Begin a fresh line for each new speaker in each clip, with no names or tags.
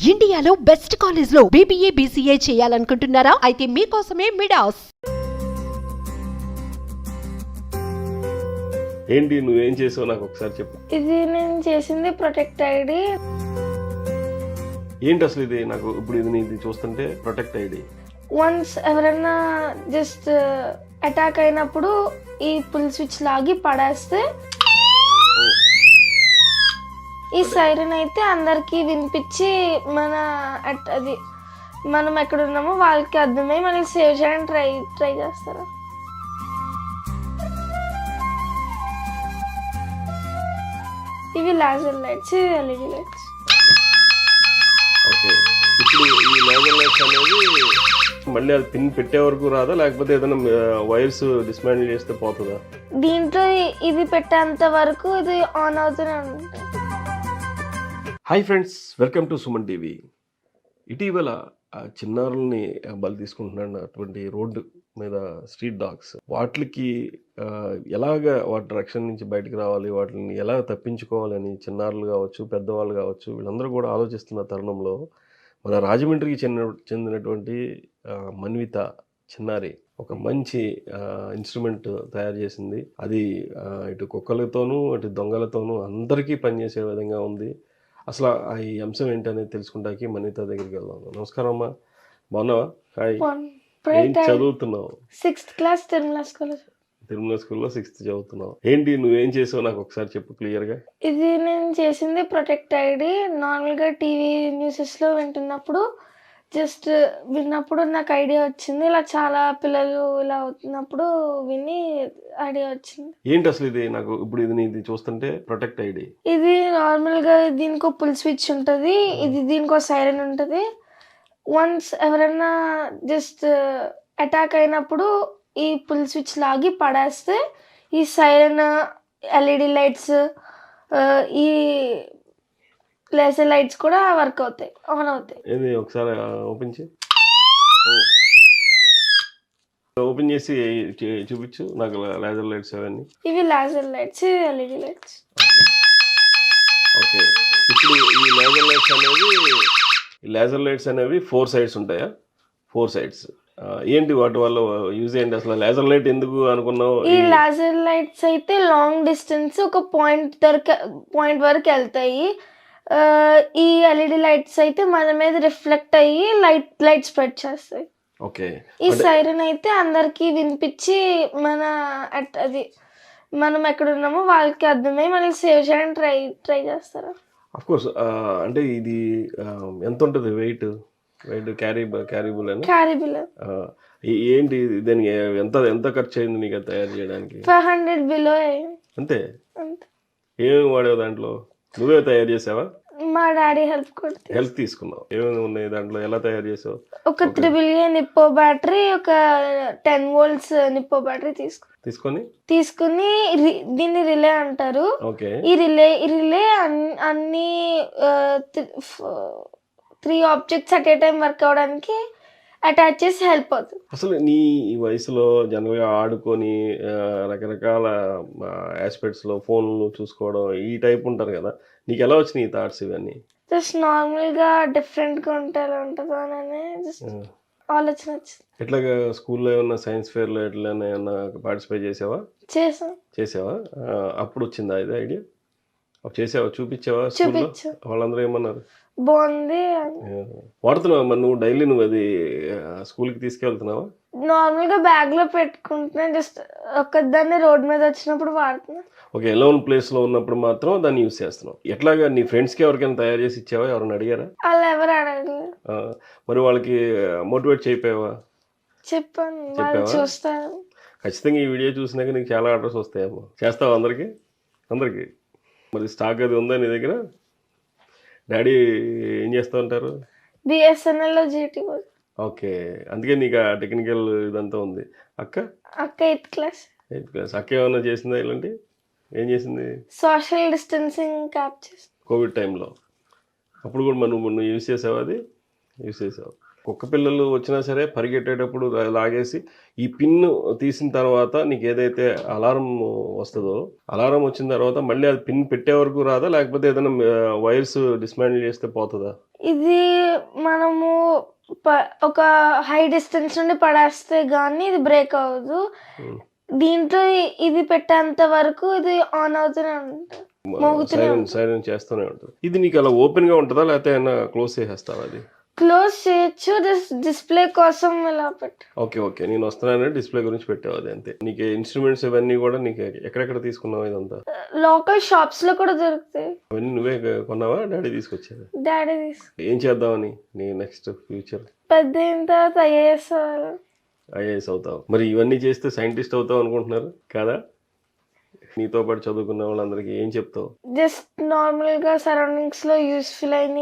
ఇండియాలో best college లో BBA BCA చేయాలనుకుంటున్నారా? అయితే మీకోసమే మిడాస్.
ఏంటి నువ్వేం చేసావు నాకు ఒకసారి చెప్పు.
ఇది నేను చేసింది ప్రొటెక్ట్ ఐడి.
ఏంటి అసలు ఇది? నాకు ఇప్పుడు ఇది చూస్తుంటే ప్రొటెక్ట్ ఐడి.
వన్స్ ఎవరైనా జస్ట్ అటాక్ అయినప్పుడు ఈ పుల్ స్విచ్ లాగి పడేస్తే ఈ సైరన్ అయితే అందరికి వినిపించి అది మనం ఎక్కడ ఉన్నామో వాళ్ళకి అర్థమై మనల్ని సేవ్ చేయడానికి ట్రై చేస్తారు. ఇవి laser lights, LED lights.
Okay, ఇప్పుడు ఈ లేజర్ లైట్స్ అనేది మళ్ళీ అది పిన్ పెట్టే వరకు రాదా, లేకపోతే ఏదైనా వైర్స్ డిస్మాండిల్ చేస్తే పోతుందా?
దీంట్లో ఇది పెట్టేంత వరకు ఇది ఆన్ అవుతూనే ఉంటుంది.
Hi friends, welcome to Suman TV. ఇటీవల చిన్నారుల్ని బలి తీసుకుంటున్నటువంటి రోడ్డు మీద స్ట్రీట్ డాగ్స్, వాటికి ఎలాగ వాటి రక్షణ నుంచి బయటకు రావాలి, వాటిని ఎలా తప్పించుకోవాలని చిన్నారులు కావచ్చు, పెద్దవాళ్ళు కావచ్చు, వీళ్ళందరూ కూడా ఆలోచిస్తున్న తరుణంలో మన రాజమండ్రికి చెందినటువంటి మన్విత చిన్నారి ఒక మంచి ఇన్స్ట్రుమెంట్ తయారు చేసింది. అది ఇటు కుక్కలతోనూ అటు దొంగలతోనూ అందరికీ పనిచేసే విధంగా ఉంది. అసలు ఈ అంశం ఏంటనేది తెలుసుకుంటాకి మన్విత దగ్గరికి వెళ్దాం. నమస్కారం అమ్మా, బాగున్నావా? హాయ్, ఏం చదువుతున్నావు?
6th క్లాస్ తిరుమల
స్కూల్లో 6th చదువుతున్నావు. ఏంటి నువ్వేం చేసావు నాకు ఒకసారి చెప్పు క్లియర్గా.
ఇది నేను చేసింది ప్రొటెక్ట్ ఐడి. నార్మల్గా టీవీ న్యూసెస్లో విన్నప్పుడు నాకు ఐడియా వచ్చింది. ఇలా చాలా పిల్లలు ఇలా అవుతున్నప్పుడు విని ఐడియా వచ్చింది.
ఏంటి అసలు ఇది? నాకు ఇప్పుడు ఇది చూస్తుంటే ప్రొటెక్ట్ ఐడి.
ఇది నార్మల్గా దీనికో పుల్ స్విచ్ ఉంటుంది, దీనికో సైరన్ ఉంటుంది. వన్స్ ఎవరైనా జస్ట్ అటాక్ అయినప్పుడు ఈ పుల్ స్విచ్ లాగి పడేస్తే ఈ సైరన్, LED లైట్స్, ఈ లేజర్ లైట్స్ కూడా వర్క్ అవుతాయి, ఆన్ అవుతాయి.
ఏది ఒకసారి ఓపెన్ చేసి చూపించు నాకు లేజర్ లైట్స్ అవన్నీ.
ఇవి laser lights, LED lights.
Okay, ఇప్పుడు ఈ లేజర్ లైట్స్ అనేవి 4 సైడ్స్ ఉంటాయా? 4 సైడ్స్. ఏంటి వాటి వల్ల యూజ్ ఏంటి అసలు? లేజర్ లైట్ ఎందుకు అనుకున్నావు?
ఈ లేజర్ లైట్స్ అయితే లాంగ్ డిస్టెన్స్ ఒక పాయింట్ వరకు వెళ్తాయి. ఈ LED లైట్స్ అయితే మన మీద రిఫ్లెక్ట్ అయ్యి లైట్ స్ప్రెడ్ చేస్తాయి.
ఓకే,
ఈ సైరన్ అయితే అందరికి వినిపించి అది మనం ఎక్కడ ఉన్నామో వాళ్ళకి అర్థమై మనల్ని సేవ్ చేయడానికి ట్రై చేస్తారు.
Of course. అంటే ఇది ఎంత ఉంటుంది వెయిట్? క్యారీబుల్ ఏంటి దానికి ఎంత ఖర్చు అయింది నీకు తయారు చేయడానికి?
500 బిలో.
అంతే? ఏమేమి వాడేవు దాంట్లో? నువ్వే తయారు చేసావా?
మా డాడీ హెల్ప్
తీసుకున్నావు. ఏమేమి ఉన్నాయి దాంట్లో? ఎలా తయారు చేసావు?
ఒక 3AA నిప్పో బ్యాటరీ, ఒక 10 volts నిప్పో బ్యాటరీ తీసుకుని దీన్ని రిలే అంటారు. ఈ రిలే అన్ని 3 objects at a time work అవడానికి అటాచ్ చేసి హెల్ప్ అవుతుంది.
అసలు నీ వయసులో జనరల్గా ఆడుకొని రకరకాల ఆస్పెక్ట్స్ లో ఫోన్లు చూసుకోవడం ఈ టైప్ ఉంటారు కదా, నీకు ఎలా వచ్చినాయి ఈ థాట్స్ ఇవన్నీ?
జస్ట్ నార్మల్ గా డిఫరెంట్ గా ఉంటుందో అని జస్ట్ ఆలోచన వచ్చింది.
ఎట్లాగా స్కూల్లో ఏమన్నా సైన్స్ ఫేర్ లో ఎట్లా ఏమన్నా పార్టిసిపేట్ చేసావా? అప్పుడు వచ్చిందా ఇది ఐడియా? చేసావా? చూపించావా? వాళ్ళందరూ ఏమన్నారు?
బాగుంది.
వాడుతున్నావా మరి నువ్వు? డైలీ నువ్వు అది స్కూల్కి తీసుకెళ్తున్నావా?
నార్మల్ గా బ్యాగ్ లో పెట్టుకుంటున్నా, జస్ట్ ఒక్కదాన్ని రోడ్ మీద వచ్చినప్పుడు వాడుతున్నా.
ఓకే, ఎలోన్ ప్లేస్ లో ఉన్నప్పుడు మాత్రం దాన్ని యూజ్ చేస్తున్నావు. ఎట్లాగా నీ ఫ్రెండ్స్ కి ఎవరికైనా తయారు చేసి ఇచ్చావా? ఎవరైనా అడిగారా?
వాళ్ళు ఎవరు అడగలేదు.
మరి వాళ్ళకి మోటివేట్ చేయపోయావా?
చెప్పాను, చూస్తాను.
ఖచ్చితంగా ఈ వీడియో చూసినాక నీకు చాలా ఆర్డర్స్ వస్తాయేమో. చేస్తావా అందరికి? మరి స్టాక్ అది ఉందా నీ దగ్గర? డాడీ ఏం చేస్తూ ఉంటారు?
BSNL లో GT.
ఓకే, అందుకే నీకు ఆ టెక్నికల్ ఇదంతా ఉంది. అక్క
8th క్లాస్.
అక్క ఏమన్నా చేసిందా ఇలాంటి? ఏం చేసింది?
సోషల్ డిస్టెన్సింగ్ క్యాప్ చేసింది
కోవిడ్ టైంలో. అప్పుడు కూడా నువ్వు యూజ్ చేసావా? అది యూజ్ చేసావు. కుక్క పిల్లలు వచ్చినా సరే పరిగెట్టేటప్పుడు లాగేసి ఈ పిన్ తీసిన తర్వాత నీకు ఏదైతే అలారం వస్తుందో అలారం వచ్చిన తర్వాత మళ్ళీ అది పిన్ పెట్టే వరకు రాదా, లేకపోతే ఏదైనా వైర్స్ డిస్మాండిల్ చేస్తే పోతుందా?
ఇది మనము ఒక హై డిస్టెన్స్ నుండి పడేస్తే గానీ ఇది బ్రేక్ అవ్వదు. దీంట్లో ఇది పెట్టేంత వరకు ఇది ఆన్ అవుతూనే ఉంటుంది, మోగుతూనే ఉంటుంది,
సైలెంట్ చేస్తూనే ఉంటుంది. ఇది నీకు అలా ఓపెన్ గా ఉంటుందా, లేకపోతే ఏమైనా క్లోజ్ చేసేస్తావా? అది
క్లోజ్ చేయొచ్చు, డిస్ప్లే కోసం ఇలా పెట్టు.
ఓకే నేను వస్తున్నాను డిస్ప్లే గురించి పెట్టావు, అది అంతే. నీకు ఇన్స్ట్రుమెంట్స్ ఇవన్నీ కూడా నీకు ఎక్కడెక్కడ తీసుకున్నావు? ఇదంతా
లోకల్ షాప్స్ లో కూడా దొరుకుతాయి.
అవన్నీ నువ్వే కొన్నావా, డాడీ తీసుకొచ్చారు?
డాడీ
ఏం చేద్దామని నీ నెక్స్ట్ ఫ్యూచర్?
పెద్ద అయిన తర్వాత
ఐఏఎస్ అవుతావు. మరి ఇవన్నీ చేస్తే సైంటిస్ట్ అవుతావు అనుకుంటున్నారు కదా? నీతో పాటు చదువుకున్న వాళ్ళందరికీ ఏం చెప్తావు?
జస్ట్ నార్మల్ గా సరౌండింగ్స్ లో యూస్ఫుల్ అయిన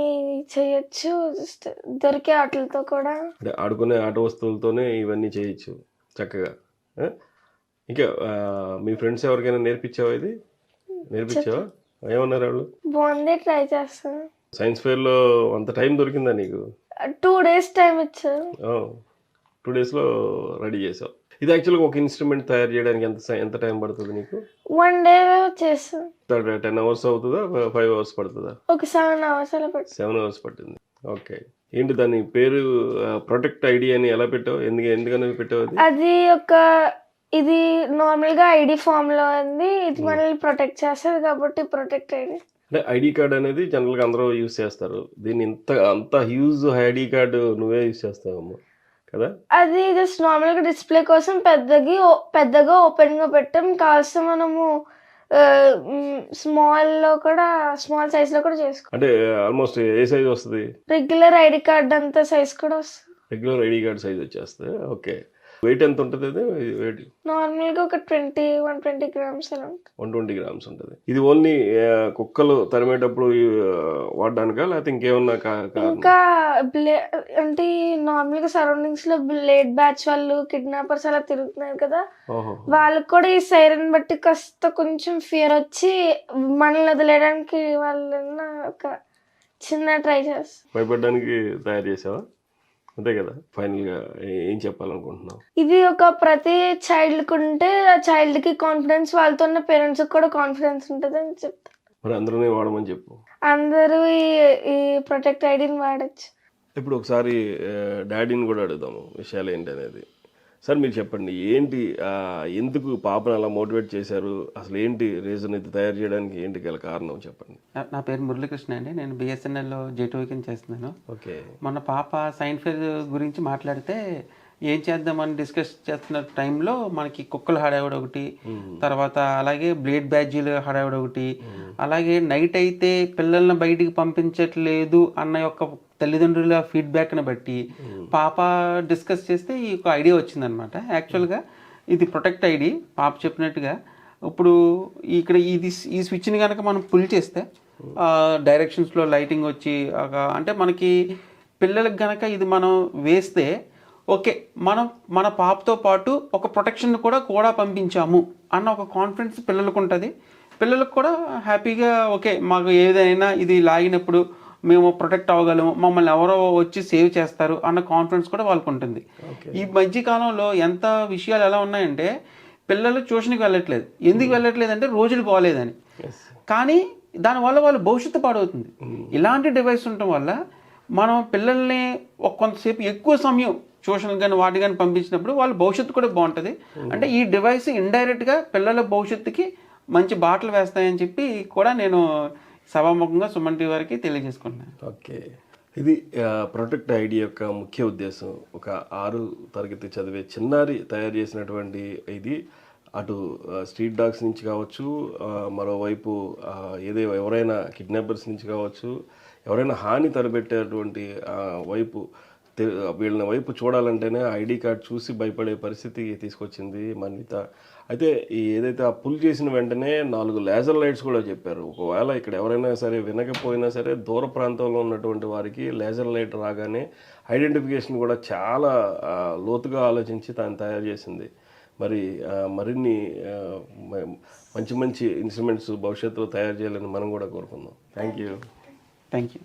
చేయొచ్చు. జస్ట్ దొరికే ఆటలతో కూడా,
అంటే ఆడుకునే ఆట వస్తువులతోనే ఇవన్నీ చేయొచ్చు చక్కగా. ఇంకా మీ ఫ్రెండ్స్ ఎవరికైనా నేర్పించావా? ఇది నేర్పించావా? ఏమన్నారు వాళ్ళు?
బాగుంది, ట్రై చేస్తాను.
సైన్స్ ఫేర్ లో అంత టైం దొరికిందా నీకు?
2 days టైం ఇచ్చారు.
2 days లో రెడీ చేసావు. ఇది యాక్చువల్గా ఒక ఇన్స్ట్రుమెంట్ తయారు చేయడానికి ఎంత టైం పడుతుంది నీకు?
1 day చేస్తాను.
10 hours అవుతుందా, 5 hours పడుతుందా?
ఒక 7 hours అలా పడుతుంది.
7 hours పట్టింది. ఓకే. ఏంటి దాని పేరు? ప్రొటెక్ట్ ఐడి అని ఎలా పెట్టావు? ఎందుకని పెట్టావు అది?
ఇది నార్మల్ గా ఐడి ఫామ్ లో ఉంది. ఇది మనల్ని ప్రొటెక్ట్ చేస్తుంది కాబట్టి ప్రొటెక్ట్ ఐడి.
అంటే ఐడి కార్డ్ అనేది జనరల్గా అందరూ యూజ్ చేస్తారు. దీన్ని అంత హ్యూజ్ ఐడి కార్డు నువ్వే యూజ్ చేస్తావమ్మా కదా?
అది జస్ట్ నార్మల్ గా డిస్ప్లే కోసం పెద్దగా ఓపెన్ గా పెట్టాం. కావాల్సి మనము స్మాల్ సైజ్ లో కూడా చేసుకో.
అంటే ఆల్మోస్ట్ ఏ సైజ్ వస్తుంది?
రెగ్యులర్ ఐడి కార్డ్ అంత సైజ్ కూడా వస్తుంది.
రెగ్యులర్ ఐడి కార్డ్ సైజ్ వచ్చేస్తుంది. ఓకే. వెయిట్ ఎంత ఉంటుంది? అది వెయిట్
నార్మల్ గా ఒక 120 grams అలా ఉంటుంది.
120 grams ఉంటుంది. ఇది ఓన్లీ కుక్కలు తరిమేటప్పుడు వాడడానికా, లేకపోతే ఇంకేమన్నా?
ఇంకా అంటే నార్మల్ గా సరౌండింగ్స్ లో బ్లేడ్ బ్యాచ్ వాళ్ళు, కిడ్నాపర్స్ అలా తిరుగుతున్నారు కదా, వాళ్ళకి కూడా ఈ సైరన్ బట్టి కాస్త కొంచెం ఫియర్ వచ్చి మనల్ని వదిలేయడానికి వాళ్ళన్నా ఒక చిన్న ట్రై చేస్తారు.
భయపడడానికి తయారు చేసావా? అంతే కదా. ఫైనల్ గా ఏం చెప్పాలనుకుంటున్నావు?
ఇది ప్రతి చైల్డ్ కు ఉంటే ఆ చైల్డ్ కి కాన్ఫిడెన్స్, వాళ్ళతో ఉన్న పేరెంట్స్ కి కూడా కాన్ఫిడెన్స్ ఉంటుంది అని చెప్తా.
మరి అందరూ వాడమని చెప్పు. అందరూ
ఈ ప్రొటెక్ట్ ఐడిని వాడచ్చు.
ఇప్పుడు ఒకసారి డాడీని కూడా అడుగుదాము విషయాలు ఏంటి అనేది. సార్ మీరు చెప్పండి, ఏంటి ఎందుకు పాపను అలా మోటివేట్ చేశారు? అసలు ఏంటి రీజన్ ఇది తయారు చేయడానికి? ఏంటి గల కారణం చెప్పండి.
నా పేరు మురళీకృష్ణ అండి. నేను బిఎస్ఎన్ఎల్లో J2 చేస్తున్నాను.
ఓకే.
మొన్న పాప సైన్స్ ఫేర్ గురించి మాట్లాడితే ఏం చేద్దామని డిస్కస్ చేస్తున్న టైంలో మనకి కుక్కలు హడావిడి ఒకటి, తర్వాత అలాగే బ్లేడ్ బ్యాడ్జీలు హడావిడి ఒకటి, అలాగే నైట్ అయితే పిల్లల్ని బయటికి పంపించట్లేదు అన్న యొక్క తల్లిదండ్రుల ఫీడ్బ్యాక్ని బట్టి పాప డిస్కస్ చేస్తే ఈ ఒక ఐడియా వచ్చిందనమాట. యాక్చువల్గా ఇది ప్రొటెక్ట్ ఐడి పాప చెప్పినట్టుగా. ఇప్పుడు ఇక్కడ ఈ స్విచ్ని కనుక మనం పుల్ చేస్తే డైరెక్షన్స్లో లైటింగ్ వచ్చి అంటే మనకి పిల్లలకు కనుక ఇది మనం వేస్తే ఓకే, మన పాపతో పాటు ఒక ప్రొటెక్షన్ కూడా పంపించాము అన్న ఒక కాన్ఫిడెన్స్ పిల్లలకు ఉంటుంది. పిల్లలకు కూడా హ్యాపీగా ఓకే, మాకు ఏదైనా ఇది లాగినప్పుడు మేము ప్రొటెక్ట్ అవ్వగలము, మమ్మల్ని ఎవరో వచ్చి సేవ్ చేస్తారు అన్న కాన్ఫిడెన్స్ కూడా వాళ్ళకు ఉంటుంది. ఈ మధ్యకాలంలో ఎంత విషయాలు ఎలా ఉన్నాయంటే పిల్లలు ట్యూషన్కి వెళ్ళట్లేదు. ఎందుకు వెళ్ళట్లేదు అంటే రోజులు బాగోలేదని. కానీ దానివల్ల వాళ్ళ భవిష్యత్తు పాడవుతుంది. ఇలాంటి డివైస్ ఉండటం వల్ల మనం పిల్లల్ని కొంతసేపు ఎక్కువ సమయం ట్యూషన్ కానీ వాటి కానీ పంపించినప్పుడు వాళ్ళ భవిష్యత్తు కూడా బాగుంటుంది. అంటే ఈ డివైస్ ఇండైరెక్ట్గా పిల్లల భవిష్యత్తుకి మంచి బాటలు వేస్తాయని చెప్పి కూడా నేను సభాముఖంగా సుమన్ టీవీ వారికి తెలియజేసుకుంటున్నాను.
ఓకే. ఇది ప్రొటెక్ట్ ఐడి యొక్క ముఖ్య ఉద్దేశం. ఒక 6వ తరగతి చదివే చిన్నారి తయారు చేసినటువంటి ఇది అటు స్ట్రీట్ డాగ్స్ నుంచి కావచ్చు, మరోవైపు ఎవరైనా కిడ్నాపర్స్ నుంచి కావచ్చు, ఎవరైనా హాని తలపెట్టేటువంటి వైపు వీళ్ళని వైపు చూడాలంటేనే ఐడి కార్డ్ చూసి భయపడే పరిస్థితి తీసుకొచ్చింది మన్విత. అయితే ఏదైతే ఆ పుల్ చేసిన వెంటనే 4 లేజర్ లైట్స్ కూడా చెప్పారు. ఒకవేళ ఇక్కడ ఎవరైనా సరే వినకపోయినా సరే దూర ప్రాంతంలో ఉన్నటువంటి వారికి లేజర్ లైట్ రాగానే ఐడెంటిఫికేషన్ కూడా చాలా లోతుగా ఆలోచించి తాను తయారు చేసింది. మరిన్ని మంచి ఇన్స్ట్రుమెంట్స్ భవిష్యత్తులో తయారు చేయాలని మనం కూడా కోరుకుందాం. Thank you.